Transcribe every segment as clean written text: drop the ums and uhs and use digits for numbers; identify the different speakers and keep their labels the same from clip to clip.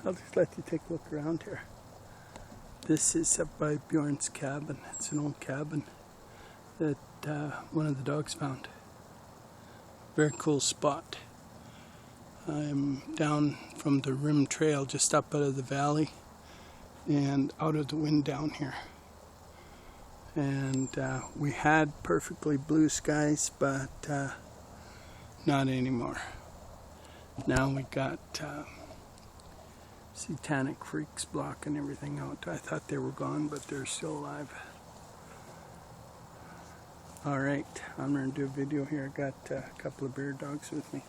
Speaker 1: I'll just let you take a look around here. This is up by Bjorn's cabin. It's an old cabin that one of the dogs found. Very cool spot. I'm down from the rim trail, just up out of the valley and out of the wind down here. And we had perfectly blue skies, but not anymore. Now we got satanic freaks blocking everything out. I thought they were gone, but they're still alive. Alright, I'm going to do a video here. I got a couple of bear dogs with me.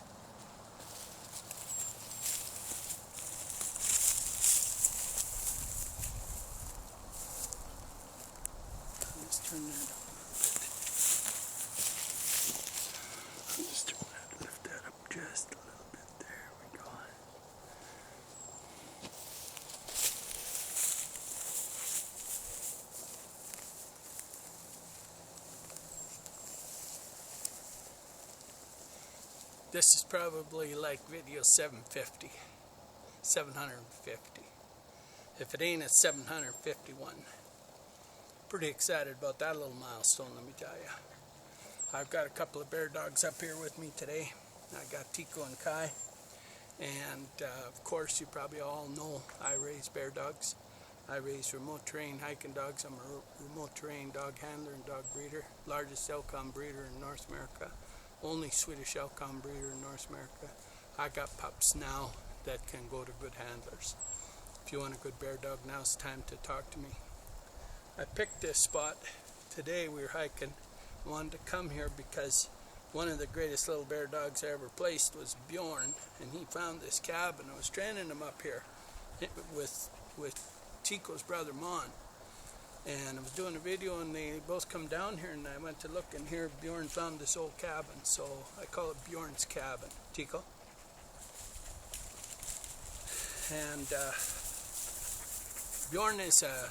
Speaker 1: Let's turn that up a little bit. I'll just turn that, lift that up just a little bit. There we go. This is probably like video 750. If it ain't, it's 751. Pretty excited about that little milestone, let me tell you. I've got a couple of bear dogs up here with me today. I got Teeko and Kai. And of course, you probably all know I raise bear dogs. I raise remote terrain hiking dogs. I'm a remote terrain dog handler and dog breeder. Largest outcome breeder in North America. Only Swedish outcome breeder in North America. I got pups now that can go to good handlers. If you want a good bear dog, now's the time to talk to me. I picked this spot today. We were hiking. I wanted to come here because one of the greatest little bear dogs I ever placed was Bjorn, and he found this cabin. I was training him up here with Teeko's brother Mon, and I was doing a video, and they both come down here, and I went to look, and here Bjorn found this old cabin, so I call it Bjorn's cabin. Teeko. And Bjorn is a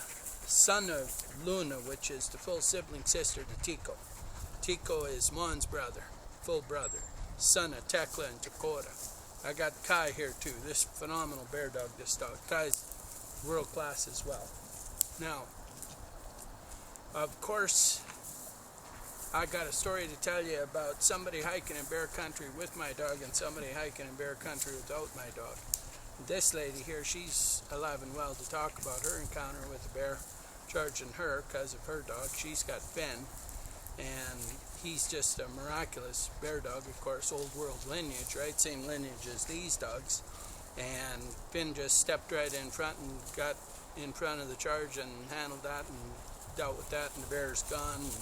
Speaker 1: son of Luna, which is the full sibling sister to Teeko. Teeko is Mon's brother, full brother, son of Tekla and Dakota. I got Kai here too, this phenomenal bear dog, this dog. Kai's world class as well. Now, of course, I got a story to tell you about somebody hiking in bear country with my dog and somebody hiking in bear country without my dog. This lady here, she's alive and well to talk about her encounter with the bear charging her because of her dog. She's got Finn, and he's just a miraculous bear dog, of course, old world lineage, right? Same lineage as these dogs. And Finn just stepped right in front and got in front of the charge and handled that and dealt with that, and the bear's gone. And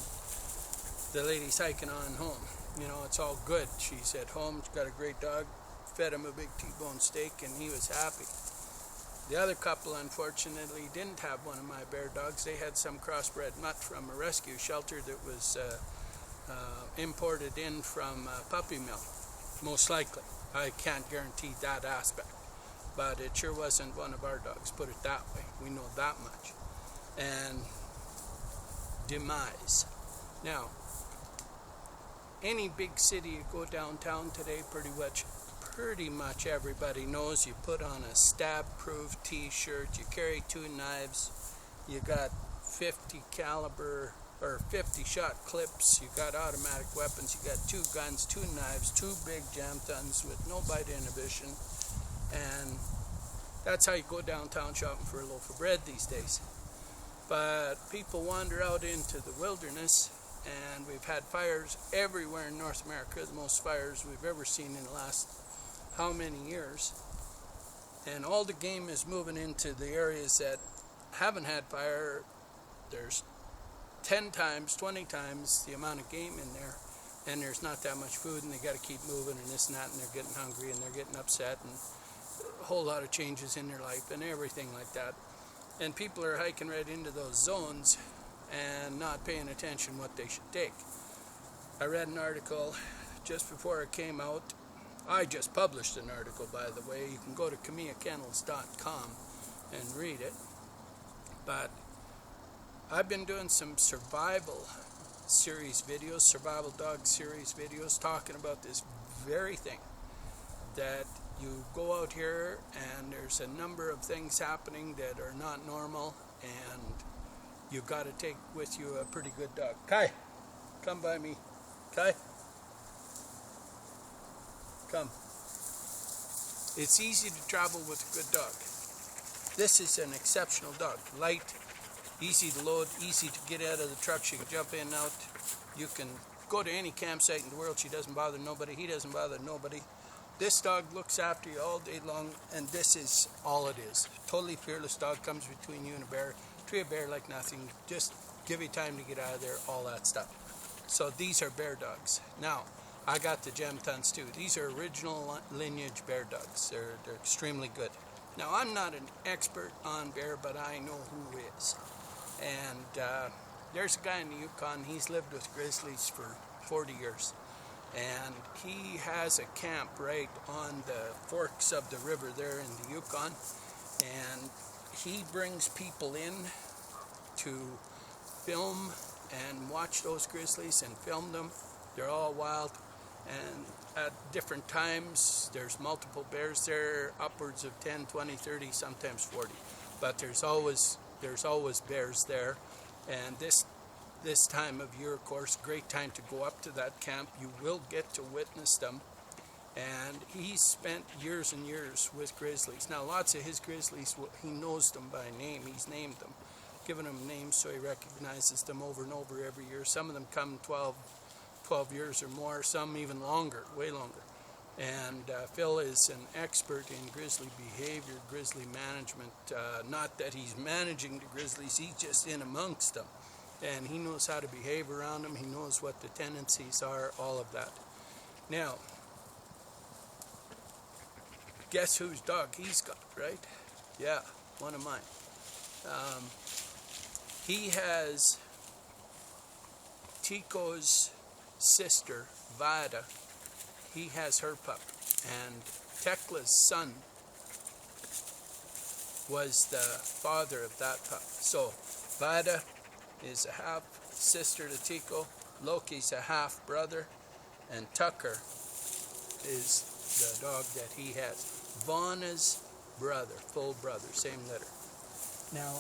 Speaker 1: the lady's hiking on home. You know, it's all good. She's at home, she's got a great dog. Fed him a big T-bone steak, and he was happy. The other couple, unfortunately, didn't have one of my bear dogs. They had some crossbred mutt from a rescue shelter that was imported in from puppy mill, most likely. I can't guarantee that aspect, but it sure wasn't one of our dogs, put it that way. We know that much. And demise. Now, any big city you go downtown today, pretty much everybody knows you put on a stab-proof t-shirt, you carry 2 knives, you got 50 caliber or 50 shot clips, you got automatic weapons, you got 2 guns, 2 knives, 2 big jam guns with no bite inhibition, and that's how you go downtown shopping for a loaf of bread these days. But people wander out into the wilderness, and we've had fires everywhere in North America, the most fires we've ever seen in the last how many years, and all the game is moving into the areas that haven't had fire. There's 10 times, 20 times the amount of game in there, and there's not that much food, and they got to keep moving and this and that, and they're getting hungry and they're getting upset, and a whole lot of changes in their life and everything like that. And people are hiking right into those zones and not paying attention what they should take. I read an article just before it came out. I just published an article, by the way. You can go to Kennels.com and read it. But I've been doing some survival series videos, survival dog series videos, talking about this very thing, that You go out here and there's a number of things happening that are not normal, and you got to take with you a pretty good dog. Kai, come by me. Kai, come. It's easy to travel with a good dog. This is an exceptional dog. Light, easy to load, easy to get out of the truck. She can jump in and out. You can go to any campsite in the world. She doesn't bother nobody. He doesn't bother nobody. This dog looks after you all day long, and this is all it is. Totally fearless dog, comes between you and a bear. Treat a bear like nothing. Just give you time to get out of there, all that stuff. So these are bear dogs. Now, I got the gem tons too. These are original lineage bear dogs. They're extremely good. Now, I'm not an expert on bear, but I know who is. And there's a guy in the Yukon. He's lived with grizzlies for 40 years. And he has a camp right on the forks of the river there in the Yukon. And he brings people in to film and watch those grizzlies and film them. They're all wild. And at different times, there's multiple bears there, upwards of 10, 20, 30, sometimes 40. But there's always bears there. And this time of year, of course, great time to go up to that camp. You will get to witness them. And he's spent years and years with grizzlies. Now, lots of his grizzlies, he knows them by name. He's named them, given them names so he recognizes them over and over every year. Some of them come 12 years or more, some even longer, way longer. And Phil is an expert in grizzly behavior, grizzly management. Not that he's managing the grizzlies, he's just in amongst them. And he knows how to behave around them, he knows what the tendencies are, all of that. Now, guess whose dog he's got, right? Yeah, one of mine. He has Teeko's sister, Vada. He has her pup. And Tekla's son was the father of that pup. So, Vada is a half sister to Teeko. Loki's a half brother. And Tucker is the dog that he has. Vana's brother, full brother, same letter. Now,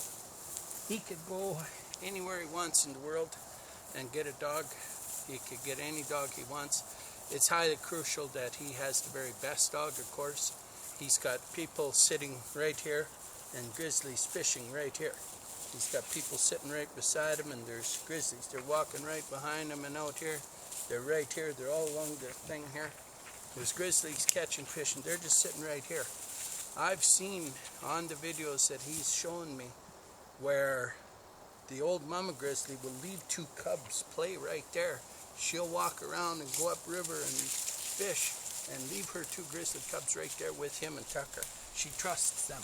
Speaker 1: he could go anywhere he wants in the world and get a dog. He could get any dog he wants. It's highly crucial that he has the very best dog, of course. He's got people sitting right here and grizzlies fishing right here. He's got people sitting right beside him, and there's grizzlies. They're walking right behind him and out here. They're right here. They're all along the thing here. There's grizzlies catching fish, and they're just sitting right here. I've seen on the videos that he's shown me where the old mama grizzly will leave two cubs play right there. She'll walk around and go upriver and fish and leave her two grizzly cubs right there with him and Tucker. She trusts them.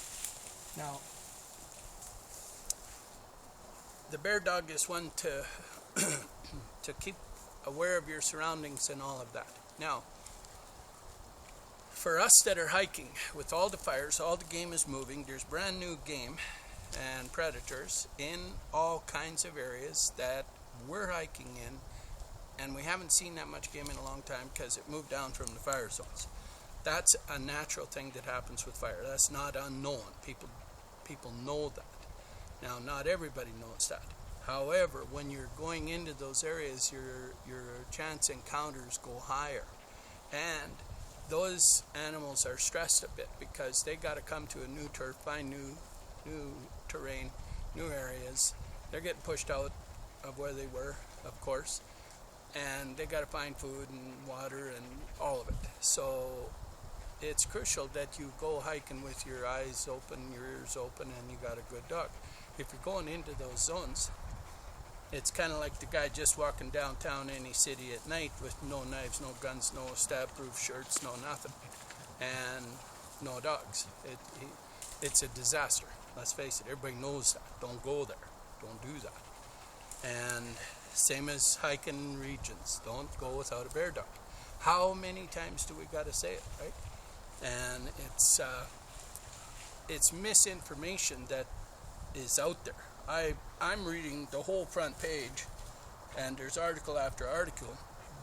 Speaker 1: Now, the bear dog is one to to keep aware of your surroundings and all of that. Now, for us that are hiking, with all the fires, all the game is moving, there's brand new game and predators in all kinds of areas that we're hiking in, and we haven't seen that much game in a long time because it moved down from the fire zones. That's a natural thing that happens with fire. That's not unknown. People know that. Now, not everybody knows that. However, when you're going into those areas, your chance encounters go higher. And those animals are stressed a bit because they got to come to a new turf, find new terrain, new areas. They're getting pushed out of where they were, of course. And they got to find food and water and all of it. So it's crucial that you go hiking with your eyes open, your ears open, and you got a good dog. If you're going into those zones, it's kind of like the guy just walking downtown any city at night with no knives, no guns, no stab-proof shirts, no nothing, and no dogs. It's a disaster. Let's face it, everybody knows that. Don't go there. Don't do that. And same as hiking regions. Don't go without a bear dog. How many times do we got to say it, right? And it's misinformation that is out there. I'm reading the whole front page, and there's article after article.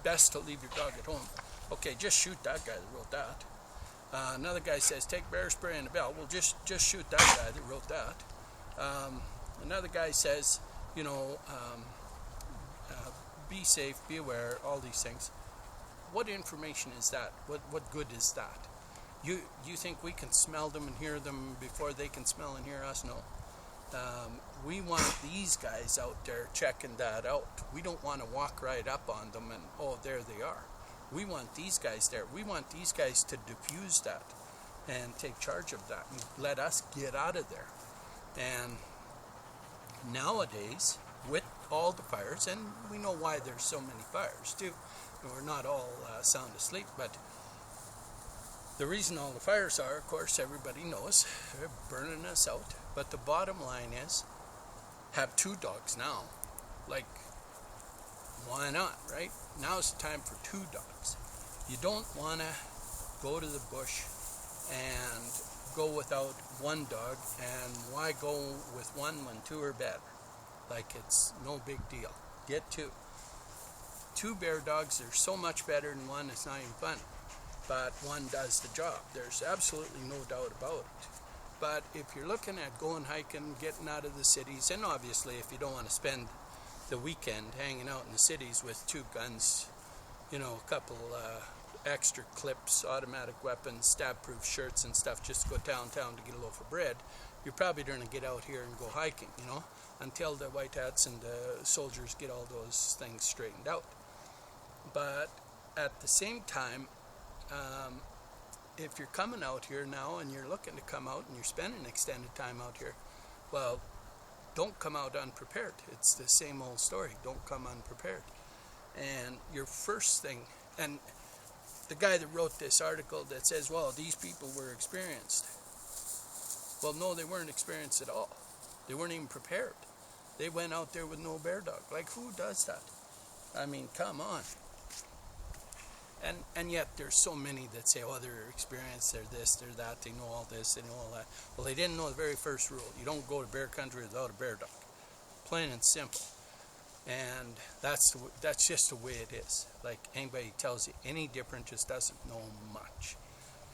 Speaker 1: Best to leave your dog at home. Okay, just shoot that guy that wrote that. Another guy says, take bear spray in the belt. Well, just shoot that guy that wrote that. Another guy says, you know, be safe, be aware, all these things. What information is that? What good is that? You think we can smell them and hear them before they can smell and hear us? No. We want these guys out there checking that out. We don't want to walk right up on them and, oh, there they are. We want these guys there. We want these guys to diffuse that and take charge of that and let us get out of there. And nowadays, with all the fires, and we know why there's so many fires too, and we're not all sound asleep, but the reason all the fires are, of course, everybody knows, they're burning us out. But the bottom line is, have 2 dogs now. Like, why not, right? Now's the time for 2 dogs. You don't want to go to the bush and go without 1 dog, and why go with 1 when 2 are better? Like, it's no big deal. Get 2. 2 bear dogs are so much better than 1, it's not even funny. But 1 does the job. There's absolutely no doubt about it. But if you're looking at going hiking, getting out of the cities, and obviously if you don't want to spend the weekend hanging out in the cities with 2 guns, you know, a couple extra clips, automatic weapons, stab-proof shirts and stuff, just to go downtown to get a loaf of bread, you're probably going to get out here and go hiking, you know, until the white hats and the soldiers get all those things straightened out. But at the same time, if you're coming out here now and you're looking to come out and you're spending extended time out here, well, don't come out unprepared. It's the same old story. Don't come unprepared. And your first thing, and the guy that wrote this article that says, well, these people were experienced. Well, no, they weren't experienced at all. They weren't even prepared. They went out there with no bear dog. Like, who does that? I mean, come on. And yet there's so many that say, oh, they're experienced, they're this, they're that, they know all this, they know all that. Well, they didn't know the very first rule. You don't go to bear country without a bear dog. Plain and simple. And that's just the way it is. Like, anybody tells you any different just doesn't know much.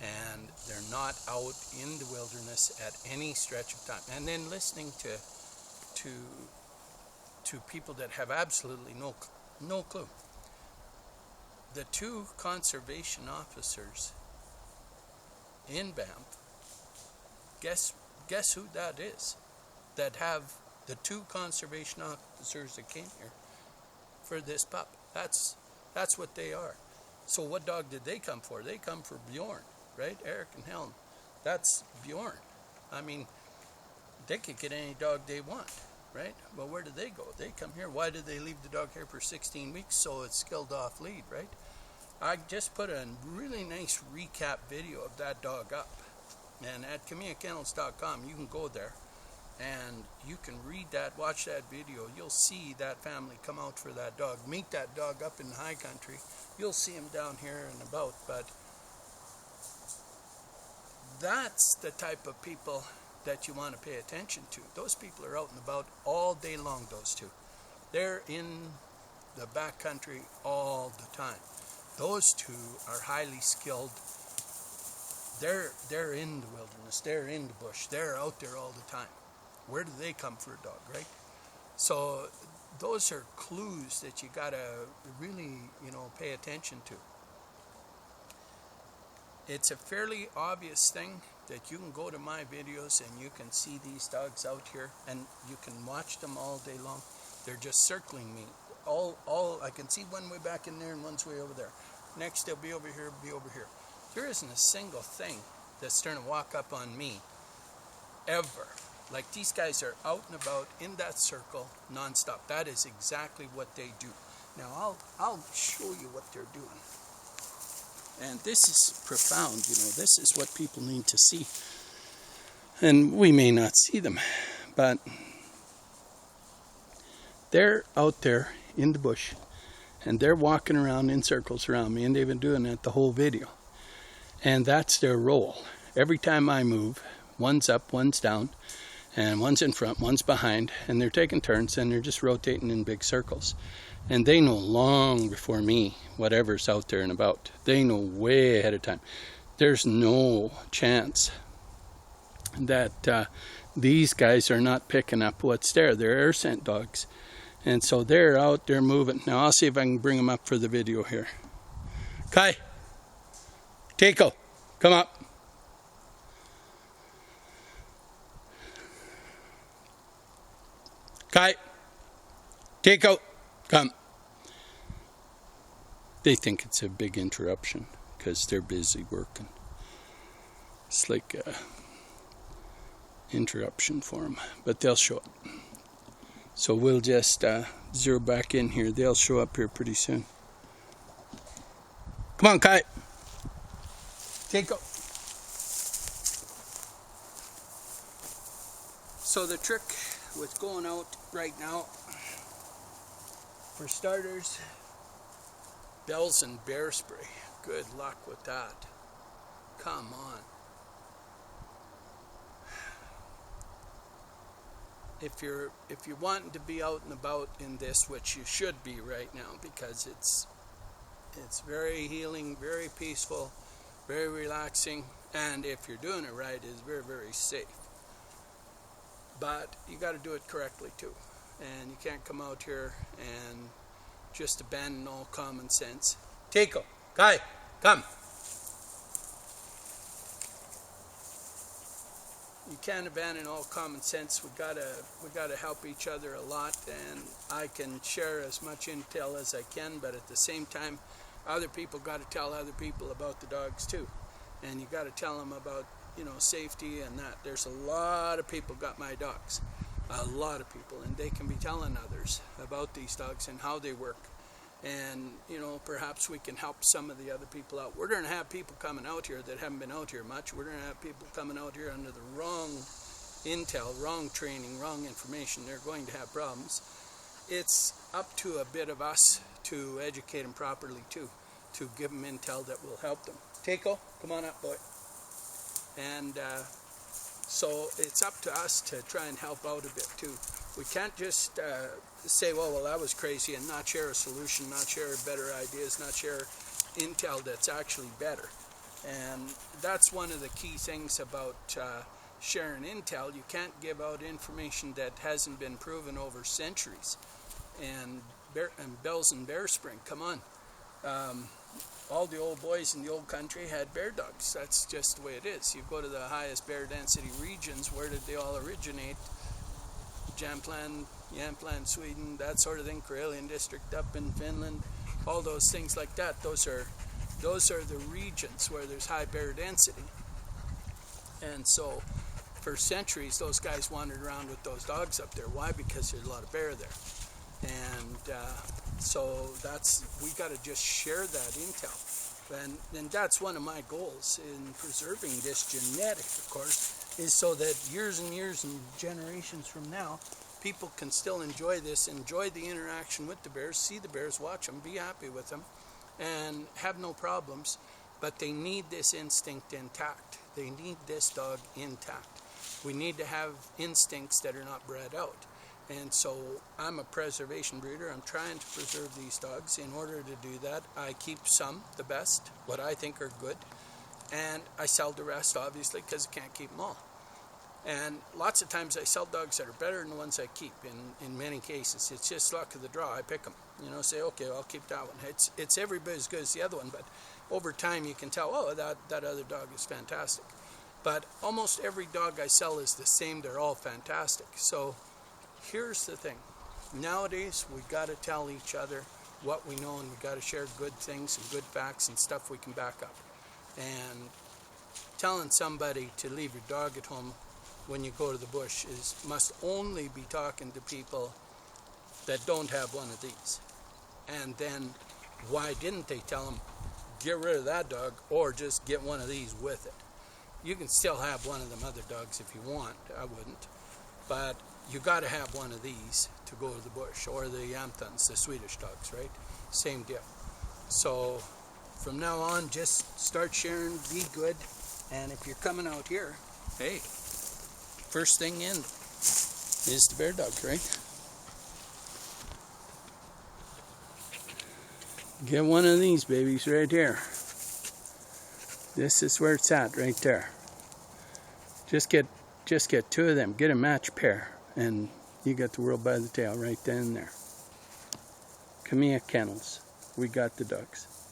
Speaker 1: And they're not out in the wilderness at any stretch of time. And then listening to people that have absolutely no clue. The 2 conservation officers in Banff, guess who that is? That have the 2 conservation officers that came here for this pup. That's what they are. So what dog did they come for? They come for Bjorn, right? Eric and Helen. That's Bjorn. I mean, they could get any dog they want, right? But where do they go? They come here. Why did they leave the dog here for 16 weeks? So it's skilled off lead, right? I just put a really nice recap video of that dog up. And at KamiaKennels.com, you can go there and you can read that, watch that video. You'll see that family come out for that dog. Meet that dog up in the high country. You'll see him down here and about. But that's the type of people that you want to pay attention to. Those people are out and about all day long, those 2. They're in the back country all the time. Those 2 are highly skilled. They're in the wilderness. They're in the bush. They're out there all the time. Where do they come for a dog, right? So those are clues that you gotta really, pay attention to. It's a fairly obvious thing that you can go to my videos and you can see these dogs out here and you can watch them all day long. They're just circling me. All I can see one way back in there and one's way over there. Next they'll be over here, be over here. There isn't a single thing that's trying to walk up on me ever. Like, these guys are out and about in that circle nonstop. That is exactly what they do. Now I'll show you what they're doing. And this is profound, this is what people need to see. And we may not see them, but they're out there in the bush and they're walking around in circles around me, and they've been doing that the whole video. And that's their role. Every time I move, one's up, one's down, and one's in front, one's behind, and they're taking turns and they're just rotating in big circles. And they know long before me whatever's out there and about. They know way ahead of time. there's no chance that these guys are not picking up what's there. They're air scent dogs. And so they're out there moving. Now I'll see if I can bring them up for the video here. Kai, Teeko, come up. Kai, Teeko, come. They think it's a big interruption because they're busy working. It's like an interruption for them, but they'll show up. So we'll just zero back in here. They'll show up here pretty soon. Come on, Kai. Teeko. So the trick with going out right now, for starters, bells and bear spray. Good luck with that. Come on. If you're wanting to be out and about in this, which you should be right now, because it's very healing, very peaceful, very relaxing, and if you're doing it right, it's very, very safe. But you got to do it correctly too, and you can't come out here and just abandon all common sense. Teeko, Kai, come. You can't abandon all common sense. We gotta help each other a lot, and I can share as much intel as I can, but at the same time, other people got to tell other people about the dogs too, and you got to tell them about, you know, safety and that. There's a lot of people got my dogs, a lot of people, and they can be telling others about these dogs and how they work. And, you know, perhaps we can help some of the other people out. We're going to have people coming out here that haven't been out here much. We're going to have people coming out here under the wrong intel, wrong training, wrong information. They're going to have problems. It's up to a bit of us to educate them properly too, to give them intel that will help them. Teeko, come on up, boy. And so it's up to us to try and help out a bit too. We can't just say, well, that was crazy, and not share a solution, not share better ideas, not share intel that's actually better. And that's one of the key things about sharing intel. You can't give out information that hasn't been proven over centuries. And bells and bear spring, come on. All the old boys in the old country had bear dogs. That's just the way it is. You go to the highest bear density regions, where did they all originate? Jämtland, Sweden, that sort of thing, Karelian district up in Finland, all those things like that. Those are the regions where there's high bear density. And so for centuries those guys wandered around with those dogs up there. Why? Because there's a lot of bear there. And so we got to just share that intel. And that's one of my goals in preserving this genetic, of course, is so that years and years and generations from now, people can still enjoy this, enjoy the interaction with the bears, see the bears, watch them, be happy with them, and have no problems. But they need this instinct intact. They need this dog intact. We need to have instincts that are not bred out. And so I'm a preservation breeder. I'm trying to preserve these dogs. In order to do that, I keep some, the best, what I think are good, and I sell the rest, obviously, because I can't keep them all. And lots of times I sell dogs that are better than the ones I keep. In many cases, it's just luck of the draw. I pick them, you know, say, okay, I'll keep that one. It's every bit as good as the other one, but over time you can tell, oh, that other dog is fantastic. But almost every dog I sell is the same. They're all fantastic. So here's the thing. Nowadays, we got to tell each other what we know, and we got to share good things and good facts and stuff we can back up. And telling somebody to leave your dog at home when you go to the bush must only be talking to people that don't have one of these. And then why didn't they tell them, get rid of that dog, or just get one of these with it? You can still have one of them other dogs if you want. I wouldn't. But you got to have one of these to go to the bush, or the Jämtlands, the Swedish dogs, right? Same deal. So from now on, just start sharing, be good, and if you're coming out here, hey, first thing in is the bear dogs, right? Get one of these babies right here. This is where it's at right there. Just get two of them. Get a match pair, and you got the world by the tail right then and there. Kamia Kennels. We got the ducks.